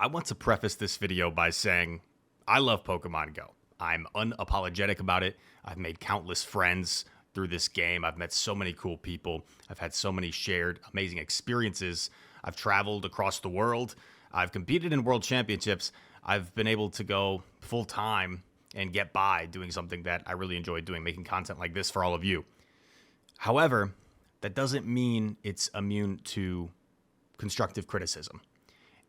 I want to preface this video by saying I love Pokemon Go. I'm unapologetic about it. I've made countless friends through this game. I've met so many cool people. I've had so many shared amazing experiences. I've traveled across the world. I've competed in world championships. I've been able to go full time and get by doing something that I really enjoy doing, making content like this for all of you. However, that doesn't mean it's immune to constructive criticism.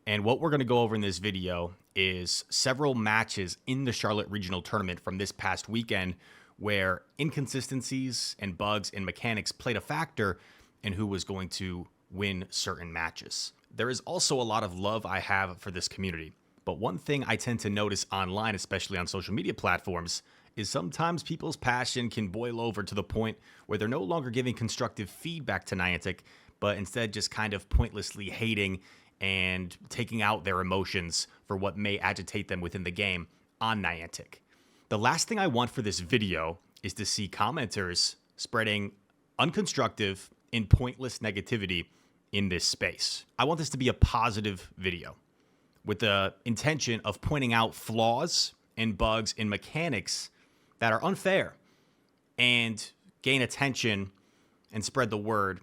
And what we're going to go over in this video is several matches in the Charlotte Regional Tournament from this past weekend where inconsistencies and bugs in mechanics played a factor in who was going to win certain matches. There is also a lot of love I have for this community, but one thing I tend to notice online, especially on social media platforms, is sometimes people's passion can boil over to the point where they're no longer giving constructive feedback to Niantic, but instead just kind of pointlessly hating and taking out their emotions for what may agitate them within the game on Niantic. The last thing I want for this video is to see commenters spreading unconstructive and pointless negativity in this space. I want this to be a positive video with the intention of pointing out flaws and bugs in mechanics that are unfair and gain attention and spread the word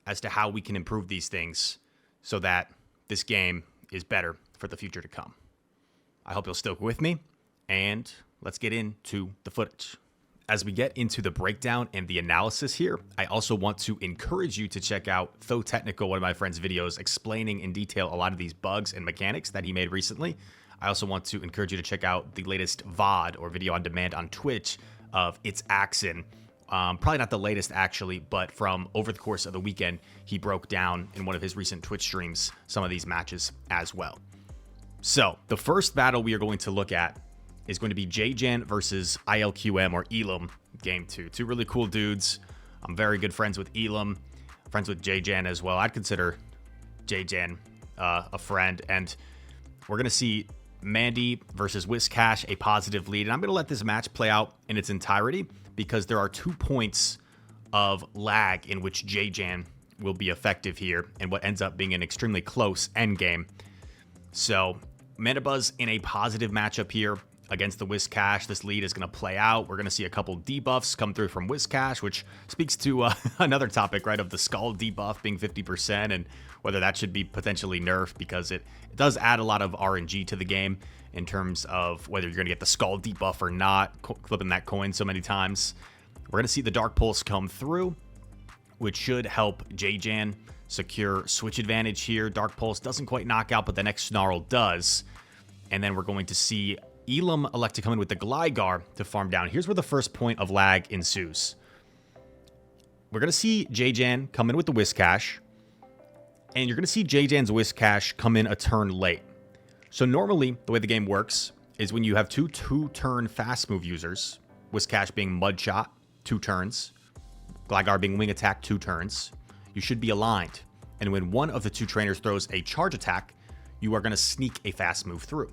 as to how we can improve these things so that this game is better for the future to come. I hope you'll stick with me, and let's get into the footage. As we get into the breakdown and the analysis here, I also want to encourage you to check out Though Technical, one of my friend's videos explaining in detail a lot of these bugs and mechanics that he made recently. I also want to encourage you to check out the latest VOD or video on demand on Twitch of It's Axin. Probably not the latest, actually, but from over the course of the weekend, he broke down in one of his recent Twitch streams some of these matches as well. So, the first battle we are going to look at is going to be Jjen versus ILQM or Elum, Game 2. Two really cool dudes. I'm very good friends with Elum, friends with Jjen as well. I'd consider Jjen a friend. And we're going to see Mandy versus Whiscash, a positive lead. And I'm going to let this match play out in its entirety, because there are 2 points of lag in which Jjen will be effective here and what ends up being an extremely close endgame. So, Mandibuzz in a positive matchup here against the Whiscash. This lead is going to play out. We're going to see a couple debuffs come through from Whiscash, which speaks to another topic, right, of the Skull debuff being 50% and whether that should be potentially nerfed, because it does add a lot of RNG to the game in terms of whether you're going to get the Skull debuff or not, flipping that coin so many times. We're going to see the Dark Pulse come through, which should help Jjen secure switch advantage here. Dark Pulse doesn't quite knock out, but the next Snarl does. And then we're going to see Elum elect to come in with the Gligar to farm down. Here's where the first point of lag ensues. We're going to see Jjen come in with the Whiscash, and you're going to see Jjen's Whiscash come in a turn late. So normally, the way the game works is when you have two-turn fast move users, Whiscash being Mud Shot, 2 turns, Gligar being Wing Attack, 2 turns, you should be aligned. And when one of the 2 trainers throws a charge attack, you are going to sneak a fast move through.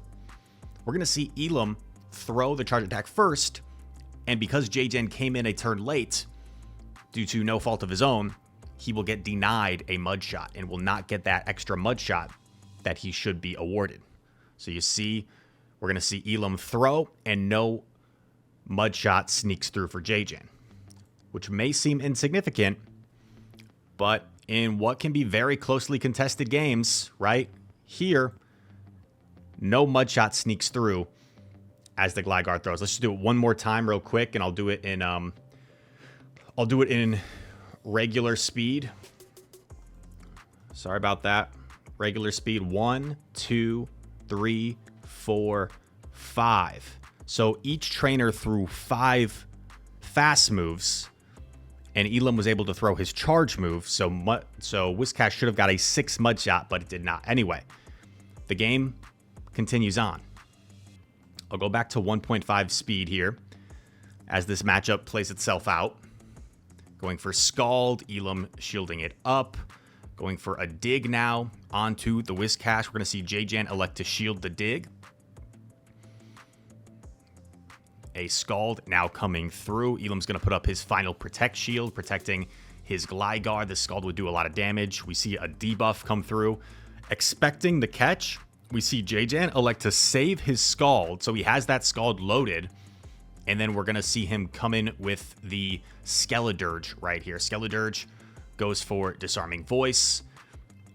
We're going to see Elum throw the charge attack first, and because Jjen came in a turn late, due to no fault of his own, he will get denied a Mud Shot and will not get that extra Mud Shot that he should be awarded. So you see, we're going to see Elum throw, and no Mud Shot sneaks through for Jjen, which may seem insignificant, but in what can be very closely contested games, right here, no Mud Shot sneaks through as the Gligar throws. Let's just do it one more time real quick, and I'll do it in regular speed. Sorry about that. Regular speed. 1, 2, 3, 4, 5. So each trainer threw 5 fast moves, and Elum was able to throw his charge move. So Whiscash should have got a 6 Mud Shot, but it did not. Anyway, the game continues on. I'll go back to 1.5 speed here as this matchup plays itself out. Going for Scald, Elum shielding it up. Going for a dig now onto the Whiscash. We're going to see Jjen elect to shield the dig. A Scald now coming through. Elum's going to put up his final Protect shield, protecting his Gligar. This Scald would do a lot of damage. We see a debuff come through. Expecting the catch, we see Jjen elect to save his Scald, so he has that Scald loaded, and then we're going to see him come in with the Skeledirge right here. Skeledirge goes for Disarming Voice,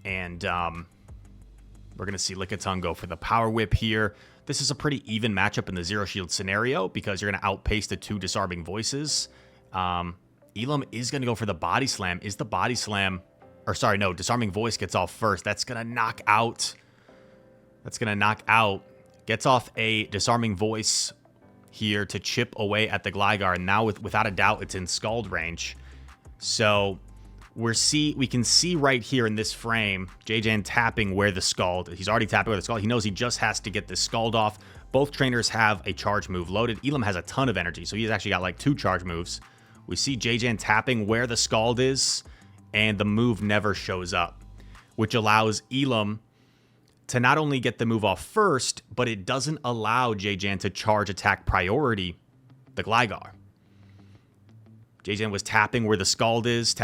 and we're going to see Lickitung go for the Power Whip here. This is a pretty even matchup in the Zero Shield scenario because you're going to outpace the 2 Disarming Voices. Elum is going to go for the Body Slam. Is the Body Slam... Or sorry, no, Disarming Voice gets off first. That's going to knock out... Gets off a Disarming Voice here to chip away at the Gligar. And now, without a doubt, it's in Scald range. So we can see right here in this frame, Jjen tapping where the Scald... He's already tapping where the Scald... He knows he just has to get the Scald off. Both trainers have a charge move loaded. Elum has a ton of energy, so he's actually got like 2 charge moves. We see Jjen tapping where the Scald is, and the move never shows up, which allows Elum to not only get the move off first, but it doesn't allow Jjen to charge attack priority the Gligar. Jjen was tapping where the Scald is,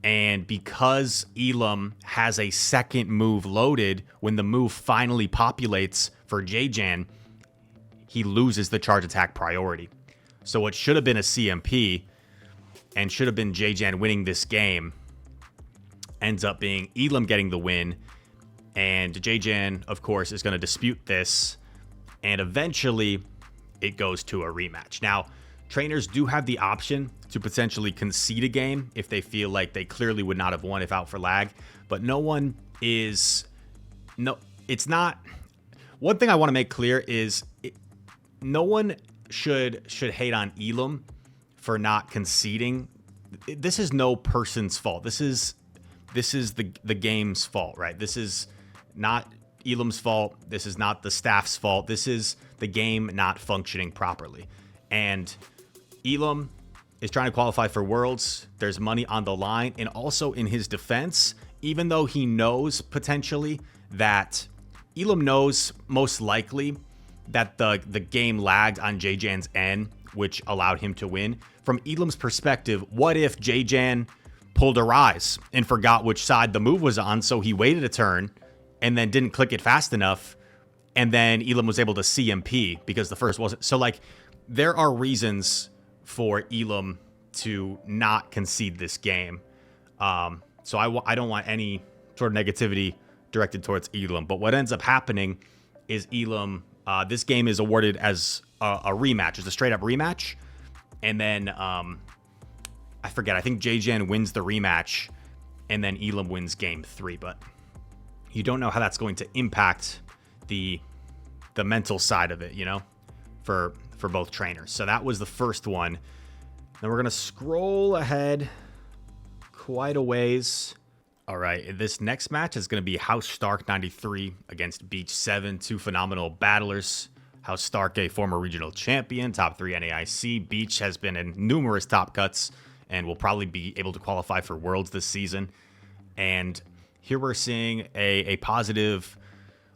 and because Elum has a second move loaded, when the move finally populates for Jjen, he loses the charge attack priority. So what should have been a CMP and should have been Jjen winning this game ends up being Elum getting the win. And Jjen, of course, is going to dispute this. And eventually, it goes to a rematch. Now, trainers do have the option to potentially concede a game if they feel like they clearly would not have won if out for lag. But no one is... No, it's not... One thing I want to make clear is no one should hate on Elum for not conceding. This is no person's fault. This is the game's fault, right? This is not Elum's fault. This is not the staff's fault. This is the game not functioning properly. And Elum is trying to qualify for Worlds. There's money on the line. And also in his defense, even though he knows potentially that Elum knows most likely that the game lagged on Jjen's end, which allowed him to win. From Elum's perspective, what if Jjen pulled a Rise and forgot which side the move was on, so he waited a turn and then didn't click it fast enough, and then Elum was able to CMP because the first wasn't. So, like, there are reasons for Elum to not concede this game. So I don't want any sort of negativity directed towards Elum. But what ends up happening is Elum... this game is awarded as a rematch. It's a straight-up rematch. And then, I forget, I think Jjen wins the rematch, and then Elum wins game 3. But you don't know how that's going to impact the mental side of it, you know, for both trainers. So that was the first one. Then we're going to scroll ahead quite a ways. All right, this next match is going to be House Stark 93 against Beach 7, 2 phenomenal battlers. House Stark, a former regional champion, top 3 NAIC. Beach has been in numerous top cuts and will probably be able to qualify for Worlds this season. And here we're seeing a positive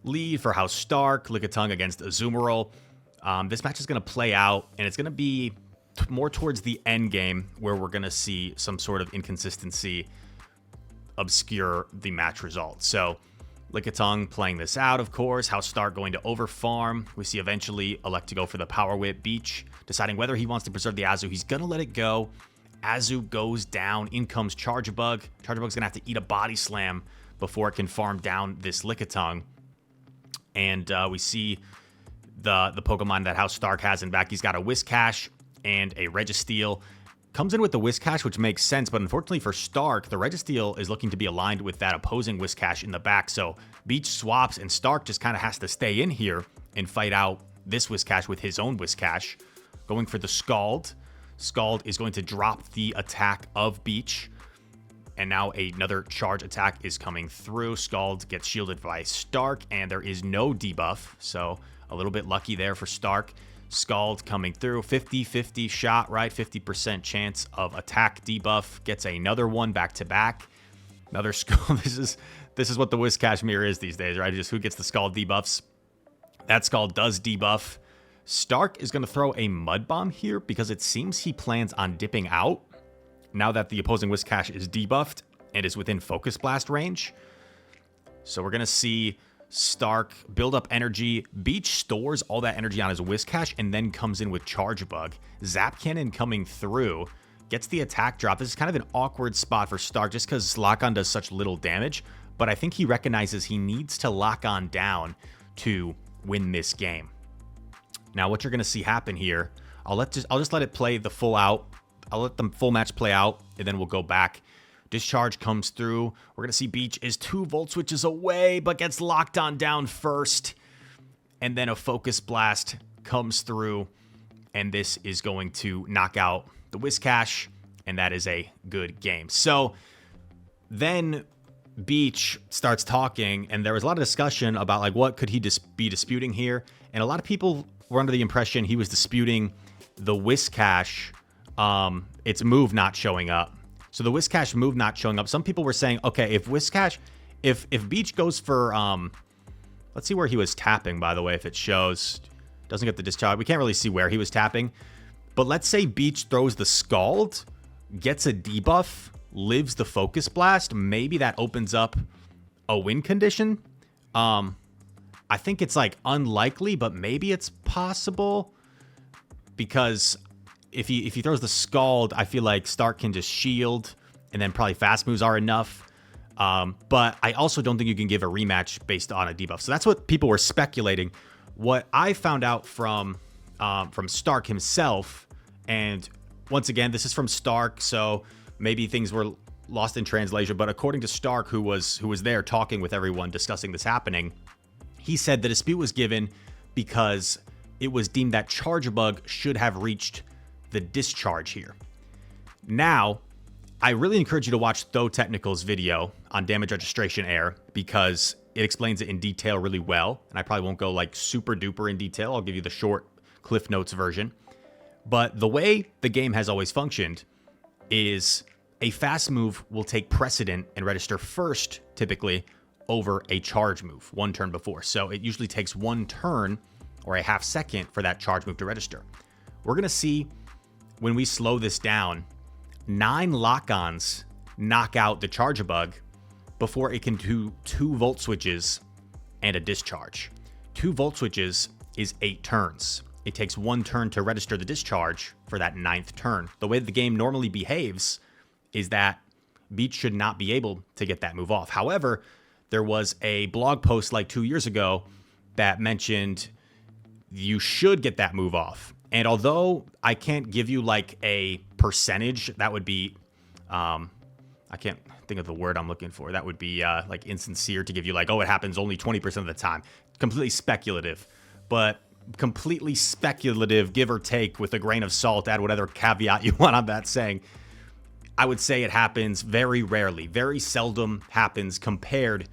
lead for House Stark, Lickitung against Azumarill. This match is going to play out, and it's going to be more towards the end game where we're going to see some sort of inconsistency obscure the match result. So Lickitung playing this out, of course. House Stark going to overfarm. We see eventually elect to go for the Power Whip. Beach deciding whether he wants to preserve the Azu. He's going to let it go. Azu goes down. In comes Charjabug. Charjabug's going to have to eat a Body Slam before it can farm down this Lickitung. And we see the Pokemon that House Stark has in back. He's got a Whiscash and a Registeel. Comes in with the Whiscash, which makes sense, but unfortunately for Stark, the Registeel is looking to be aligned with that opposing Whiscash in the back, so Beach swaps, and Stark just kind of has to stay in here and fight out this Whiscash with his own Whiscash. Going for the Scald. Scald is going to drop the attack of Beach, and now another charge attack is coming through. Scald gets shielded by Stark, and there is no debuff, so a little bit lucky there for Stark. Scald coming through, 50-50 shot, right? 50% chance of attack debuff. Gets another one back-to-back. Another Scald. This is what the Whiscash mirror is these days, right? Just who gets the Scald debuffs. That Scald does debuff. Stark is going to throw a Mud Bomb here because it seems he plans on dipping out now that the opposing Whiscash is debuffed and is within Focus Blast range. So we're going to see Stark build up energy. Beach stores all that energy on his Whiscash and then comes in with Charge Bug. Zap Cannon coming through. Gets the attack drop. This is kind of an awkward spot for Stark just because Lock-On does such little damage. But I think he recognizes he needs to lock on down to win this game. Now what you're going to see happen here, I'll just let it play the full out. I'll let the full match play out, and then we'll go back. Discharge comes through. We're going to see Beach is 2 Volt Switches away, but gets locked on down first. And then a Focus Blast comes through, and this is going to knock out the Whiscash, and that is a good game. So then Beach starts talking, and there was a lot of discussion about like what could he be disputing here, and a lot of people were under the impression he was disputing the Whiscash, its move not showing up. So the Whiscash move not showing up. Some people were saying, okay, if Whiscash, if Beach goes for, let's see where he was tapping, by the way, if it shows. Doesn't get the discharge. We can't really see where he was tapping. But let's say Beach throws the Scald, gets a debuff, lives the Focus Blast. Maybe that opens up a win condition. I think it's like unlikely, but maybe it's possible. Because if he throws the Scald, I feel like Stark can just shield, and then probably fast moves are enough. But I also don't think you can give a rematch based on a debuff. So that's what people were speculating. What I found out from Stark himself, and once again, this is from Stark, so maybe things were lost in translation. But according to Stark, who was there talking with everyone discussing this happening, he said the dispute was given because it was deemed that Charge Bug should have reached the discharge here. Now, I really encourage you to watch Though Technical's video on damage registration error because it explains it in detail really well. And I probably won't go like super duper in detail. I'll give you the short Cliff Notes version. But the way the game has always functioned is a fast move will take precedent and register first, typically, over a charge move one turn before. So it usually takes 1 turn or a half second for that charge move to register. We're going to see when we slow this down, 9 lock-ons knock out the Charge Bug before it can do 2 Volt Switches and a discharge. 2 Volt Switches is 8 turns. It takes 1 turn to register the discharge for that 9th turn. The way the game normally behaves is that Beach should not be able to get that move off. However, there was a blog post like 2 years ago that mentioned you should get that move off. And although I can't give you like a percentage, that would be, I can't think of the word I'm looking for. That would be like insincere to give you like, oh, it happens only 20% of the time. Completely speculative, but completely speculative, give or take with a grain of salt, add whatever caveat you want on that saying. I would say it happens very rarely, very seldom happens compared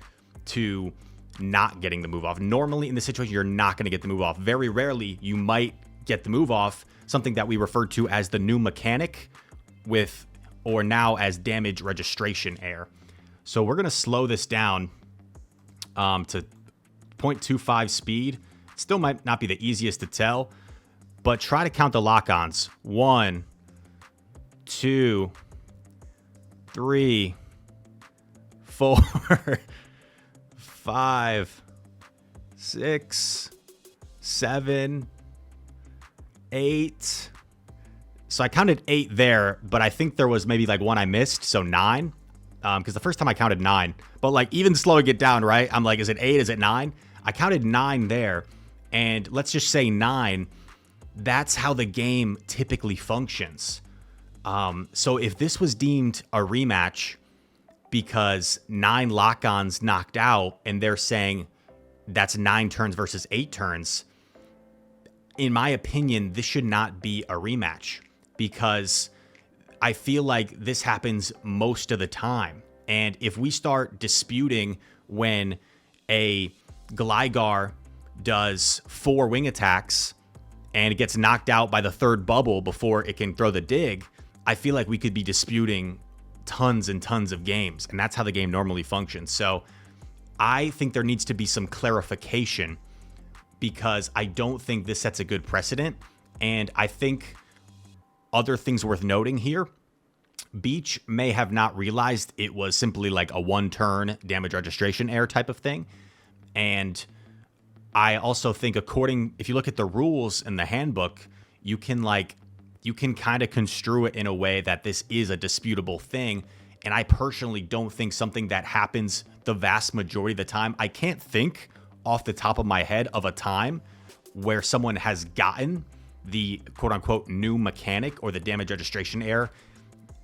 to not getting the move off. Normally in this situation, you're not going to get the move off. Very rarely you might get the move off, something that we refer to as the new mechanic with, or now as damage registration error. So we're going to slow this down to 0.25 speed. Still might not be the easiest to tell, but try to count the lock-ons. 1, 2, 3, 4, 5, 6, 7, 8. So I counted 8 there, but I think there was maybe like one I missed, so 9. Because the first time I counted 9, but like even slowing it down, right? I'm like, is it 8? Is it 9? I counted 9 there, and let's just say 9. That's how the game typically functions. So if this was deemed a rematch because 9 lock-ons knocked out, and they're saying that's 9 turns versus 8 turns, in my opinion, this should not be a rematch because I feel like this happens most of the time. And if we start disputing when a Gligar does 4 wing attacks and it gets knocked out by the 3rd bubble before it can throw the dig, I feel like we could be disputing tons and tons of games. And that's how the game normally functions. So I think there needs to be some clarification because I don't think this sets a good precedent. And I think other things worth noting here Beach may have not realized it was simply like a one-turn damage registration error type of thing. And I also think if you look at the rules in the handbook, you can kind of construe it in a way that this is a disputable thing. And I personally don't think something that happens the vast majority of the time. I can't think off the top of my head of a time where someone has gotten the quote unquote new mechanic or the damage registration error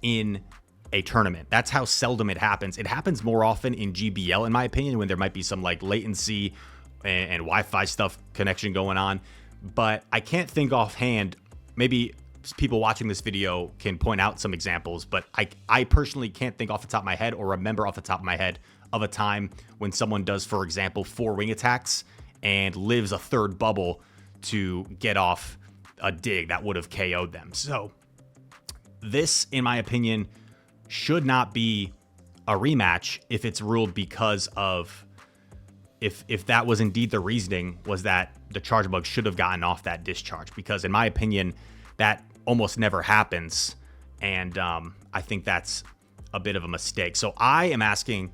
in a tournament. That's how seldom it happens. It happens more often in GBL, in my opinion, when there might be some like latency and Wi-Fi stuff connection going on. But I can't think offhand. Maybe people watching this video can point out some examples, but I personally can't think off the top of my head or remember off the top of my head of a time when someone does, for example, 4 wing attacks and lives a third bubble to get off a dig that would have KO'd them. So this, in my opinion, should not be a rematch if it's ruled because of if that was indeed the reasoning, was that the charge bug should have gotten off that discharge, because in my opinion that almost never happens, and I think that's a bit of a mistake. So I am asking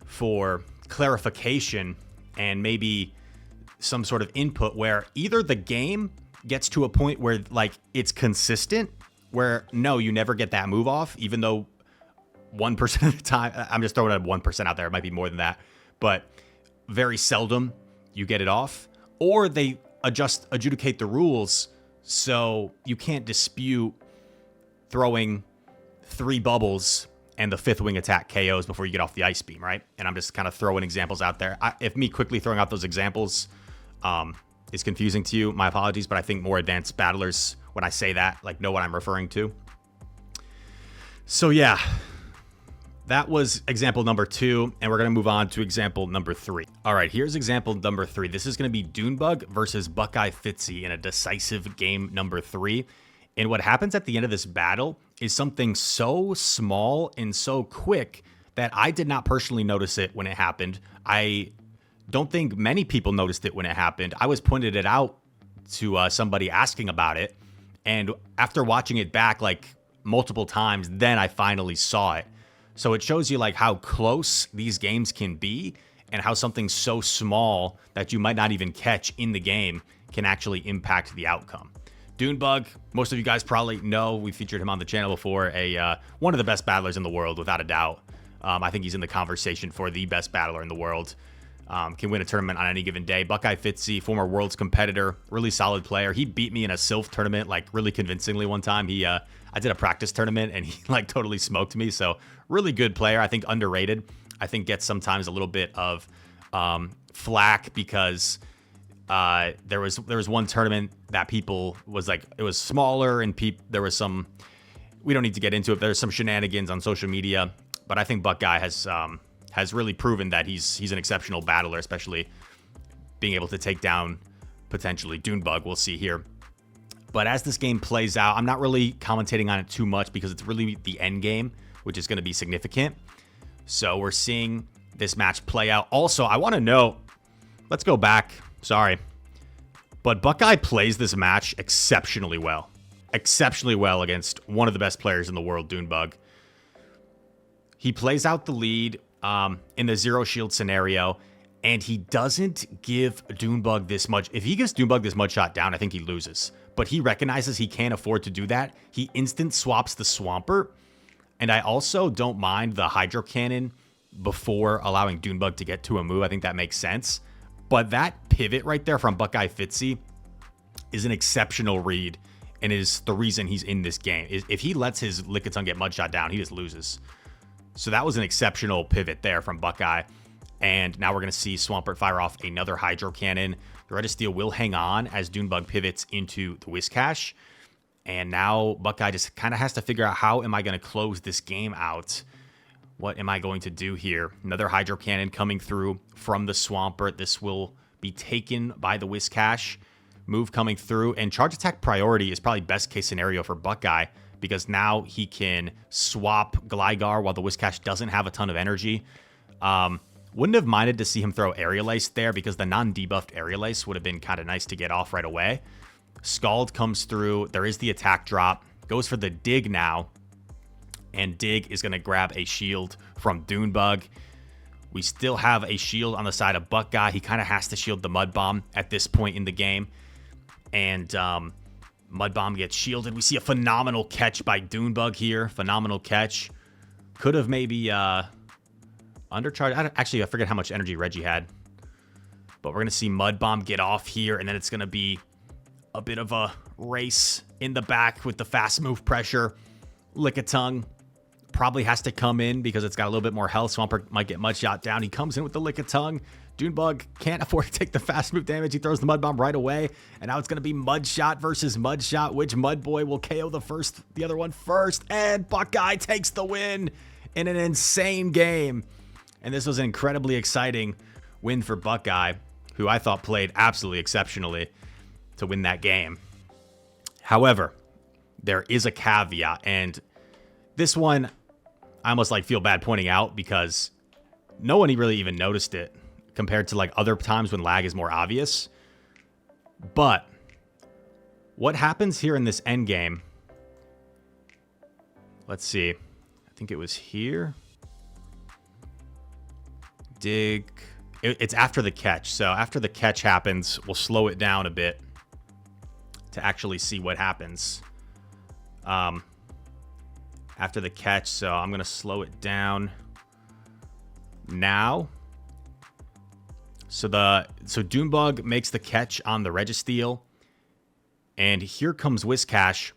for clarification and maybe some sort of input where either the game gets to a point where like it's consistent, where no, you never get that move off, even though 1% of the time, I'm just throwing a 1% out there, it might be more than that, but very seldom you get it off, or they adjudicate the rules so you can't dispute throwing 3 bubbles and the 5th wing attack KOs before you get off the ice beam, right? And I'm just kind of throwing examples out there. If me quickly throwing out those examples is confusing to you, my apologies, but I think more advanced battlers, when I say that, like know what I'm referring to. So yeah, that was example number 2, and we're going to move on to example number 3. All right, here's example number 3. This is going to be Dunebug versus Buckeye Fitzy in a decisive game number 3. And what happens at the end of this battle is something so small and so quick that I did not personally notice it when it happened. I don't think many people noticed it when it happened. I was pointed it out to somebody asking about it, and after watching it back like multiple times, then I finally saw it. So it shows you like how close these games can be and how something so small that you might not even catch in the game can actually impact the outcome. Dunebug, most of you guys probably know, we featured him on the channel before, one of the best battlers in the world, without a doubt. I think he's in the conversation for the best battler in the world. Can win a tournament on any given day. Buckeye Fitzy, former Worlds competitor, really solid player. He beat me in a Sylph tournament, like really convincingly one time. I did a practice tournament and he like totally smoked me. So really good player. I think underrated. I think gets sometimes a little bit of flack because there was one tournament that people was like, it was smaller and there was some, we don't need to get into it. There's some shenanigans on social media, but I think Buckeye has really proven that he's an exceptional battler, especially being able to take down potentially Dunebug. We'll see here. But as this game plays out, I'm not really commentating on it too much because it's really the end game, which is going to be significant. So we're seeing this match play out. Also, I want to know, let's go back. Sorry. But Buckeye plays this match exceptionally well. Exceptionally well against one of the best players in the world, Dunebug. He plays out the lead in the zero shield scenario, and he doesn't give Dunebug this much. If he gives Dunebug this much shot down, I think he loses. But he recognizes he can't afford to do that. He instant swaps the Swampert, and I also don't mind the Hydro Cannon before allowing Dunebug to get to a move. I think that makes sense. But that pivot right there from Buckeye Fitzy is an exceptional read and is the reason he's in this game. If he lets his Lickitung get mud shot down, he just loses. So that was an exceptional pivot there from Buckeye. And now we're going to see Swampert fire off another Hydro Cannon. The Red Steel will hang on as Dunebug pivots into the Whiscash. And now Buckeye just kind of has to figure out, how am I going to close this game out? What am I going to do here? Another Hydro Cannon coming through from the Swampert. This will be taken by the Whiscash. Move coming through. And charge attack priority is probably best case scenario for Buckeye, because now he can swap Gligar while the Whiscash doesn't have a ton of energy. Wouldn't have minded to see him throw Aerial Ace there, because the non-debuffed Aerial Ace would have been kind of nice to get off right away. Scald comes through. There is the attack drop. Goes for the dig now. And Dig is going to grab a shield from Dunebug. We still have a shield on the side of Buckeye. He kind of has to shield the Mud Bomb at this point in the game. And Mud Bomb gets shielded. We see a phenomenal catch by Dunebug here. Phenomenal catch. Could have maybe undercharged. Actually, I forget how much energy Reggie had. But we're going to see Mud Bomb get off here. And then it's going to be a bit of a race in the back with the fast move pressure. Lickitung probably has to come in because it's got a little bit more health. Swampert might get Mudshot down. He comes in with the Lickitung. Dunebug can't afford to take the fast move damage. He throws the Mud Bomb right away. And now it's going to be Mudshot versus Mudshot. Which Mud Boy will KO the other one first? And Buckeye takes the win in an insane game. And this was an incredibly exciting win for Buckeye, who I thought played absolutely exceptionally to win that game. However, there is a caveat. And this one, I almost feel bad pointing out because no one really even noticed it compared to other times when lag is more obvious. But what happens here in this end game? Let's see. I think it was here. Dig. It's after the catch. So after the catch happens, we'll slow it down a bit to actually see what happens. After the catch, so I'm going to slow it down now. So Dunebug makes the catch on the Registeel, and here comes Whiscash.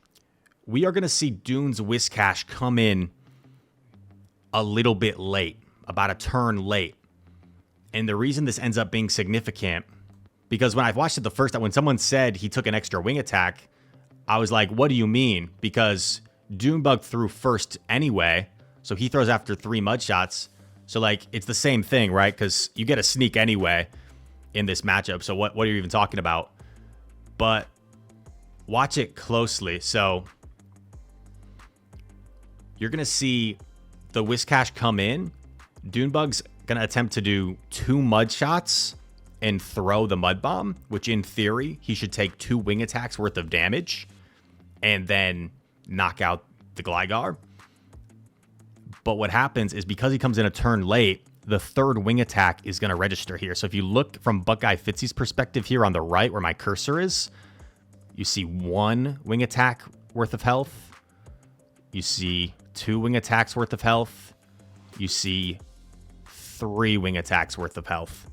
We are going to see Dune's Whiscash come in a little bit late, about a turn late. And the reason this ends up being significant, because when I watched it the first time, when someone said he took an extra wing attack, I was like, what do you mean? Because Dunebug threw first anyway, so he throws after 3 Mudshots. So, it's the same thing, right? Because you get a sneak anyway in this matchup. So, what are you even talking about? But watch it closely. So, you're going to see the Whiscash come in. Dunebug's going to attempt to do 2 Mudshots and throw the Mud Bomb, which in theory, he should take 2 wing attacks worth of damage and then knock out the Gligar. But what happens is because he comes in a turn late, the 3rd wing attack is going to register here. So if you look from Buckeye Fitzy's perspective here on the right where my cursor is, you see 1 wing attack worth of health. You see 2 wing attacks worth of health. You see 3 wing attacks worth of health.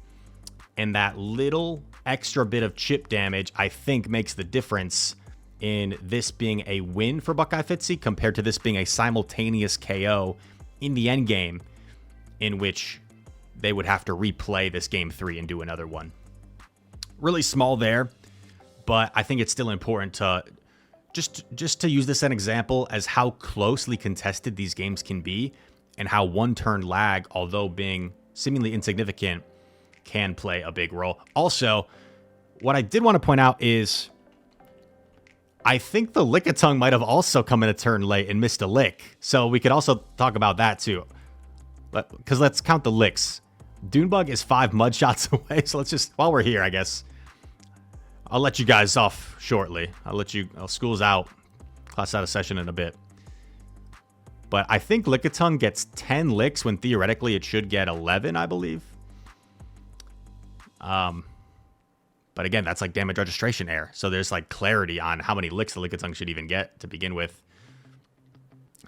And that little extra bit of chip damage, I think, makes the difference in this being a win for Buckeye Fitzy compared to this being a simultaneous KO in the end game, in which they would have to replay this game 3 and do another one. Really small there, but I think it's still important to just to use this as an example as how closely contested these games can be and how 1 turn lag, although being seemingly insignificant, can play a big role. Also, what I did want to point out is I think the Lickitung might have also come in a turn late and missed a lick. So we could also talk about that too. Because let's count the licks. Dunebug is 5 Mudshots away. So let's just, while we're here, I guess, I'll let you guys off shortly. School's out. Class out of session in a bit. But I think Lickitung gets 10 licks when theoretically it should get 11, I believe. But again, that's damage registration error. So there's clarity on how many licks the Lickitung should even get to begin with.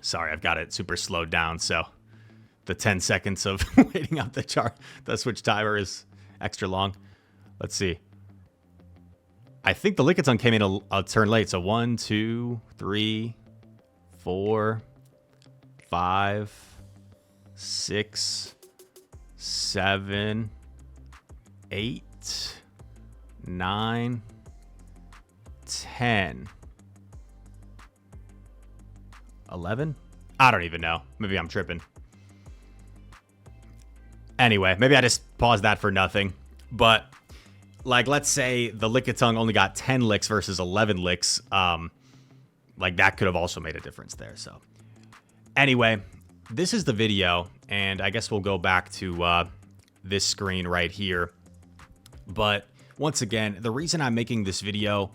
Sorry, I've got it super slowed down. So the 10 seconds of waiting out the switch timer is extra long. Let's see. I think the Lickitung came in a turn late. So 1, 2, 3, 4, 5, 6, 7, 8, 9, 10, 11? I don't even know. Maybe I'm tripping. Anyway, maybe I just paused that for nothing. But, let's say the Lickitung only got 10 licks versus 11 licks. That could have also made a difference there. So, anyway, this is the video. And I guess we'll go back to this screen right here. But once again, the reason I'm making this video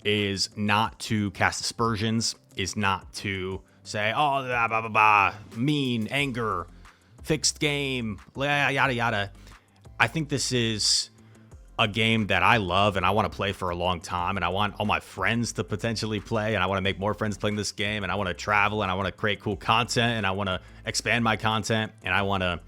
is not to cast aspersions, is not to say, oh, blah, blah, blah, blah, mean, anger, fixed game, yada, yada. I think this is a game that I love and I want to play for a long time, and I want all my friends to potentially play, and I want to make more friends playing this game, and I want to travel, and I want to create cool content, and I want to expand my content, and I want to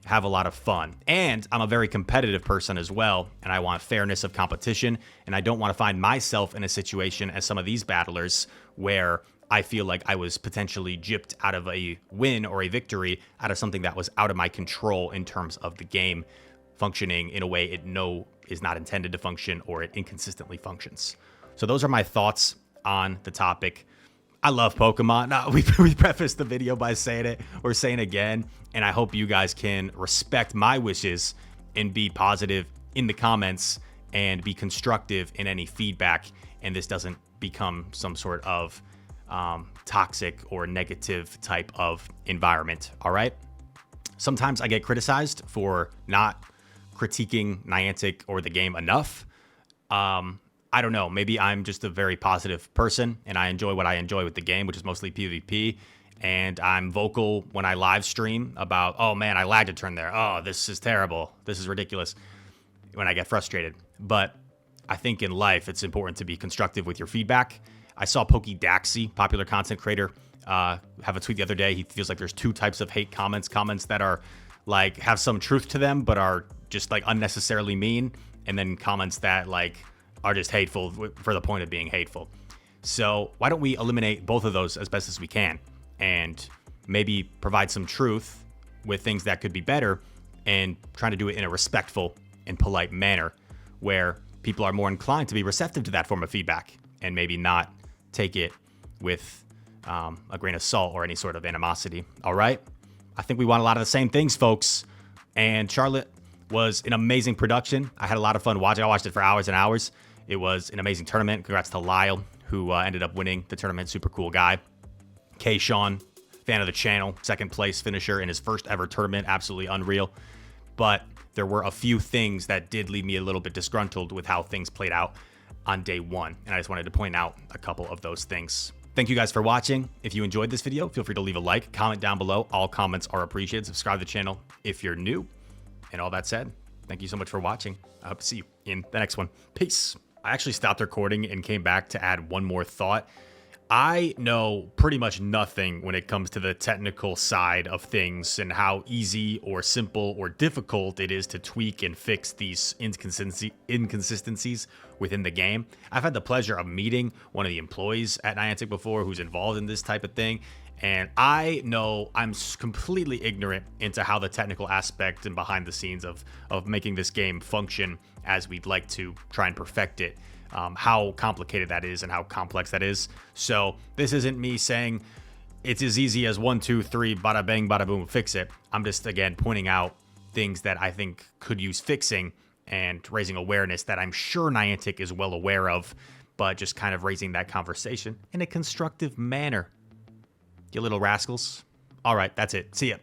have a lot of fun. And I'm a very competitive person as well, and I want fairness of competition, and I don't want to find myself in a situation as some of these battlers where I feel like I was potentially gypped out of a win or a victory out of something that was out of my control in terms of the game functioning in a way it is not intended to function, or it inconsistently functions. So those are my thoughts on the topic. I love Pokemon. We prefaced the video by saying it. We're saying again, and I hope you guys can respect my wishes and be positive in the comments and be constructive in any feedback, and this doesn't become some sort of toxic or negative type of environment. All right. Sometimes I get criticized for not critiquing Niantic or the game enough. I don't know. Maybe I'm just a very positive person and I enjoy what I enjoy with the game, which is mostly PvP. And I'm vocal when I live stream about, oh man, I lagged a turn there. Oh, this is terrible. This is ridiculous, when I get frustrated. But I think in life, it's important to be constructive with your feedback. I saw Pokédaxi, popular content creator, have a tweet the other day. He feels like there's two types of hate comments that are like have some truth to them, but are just like unnecessarily mean. And then comments that like are just hateful for the point of being hateful. So why don't we eliminate both of those as best as we can, and maybe provide some truth with things that could be better, and trying to do it in a respectful and polite manner where people are more inclined to be receptive to that form of feedback and maybe not take it with a grain of salt or any sort of animosity. All right. I think we want a lot of the same things, folks. And Charlotte was an amazing production. I had a lot of fun watching. I watched it for hours and hours. It was an amazing tournament. Congrats to Lyle, who ended up winning the tournament. Super cool guy. K-Sean, fan of the channel, second place finisher in his first ever tournament. Absolutely unreal. But there were a few things that did leave me a little bit disgruntled with how things played out on day one. And I just wanted to point out a couple of those things. Thank you guys for watching. If you enjoyed this video, feel free to leave a like, comment down below. All comments are appreciated. Subscribe to the channel if you're new. And all that said, thank you so much for watching. I hope to see you in the next one. Peace. I actually stopped recording and came back to add one more thought. I know pretty much nothing when it comes to the technical side of things and how easy or simple or difficult it is to tweak and fix these inconsistencies within the game. I've had the pleasure of meeting one of the employees at Niantic before who's involved in this type of thing. And I know I'm completely ignorant into how the technical aspect and behind the scenes of making this game function as we'd like to try and perfect it. How complicated that is and how complex that is. So this isn't me saying it's as easy as 1, 2, 3, bada bang, bada boom, fix it. I'm just, again, pointing out things that I think could use fixing and raising awareness that I'm sure Niantic is well aware of, but just kind of raising that conversation in a constructive manner. You little rascals. All right, that's it. See ya.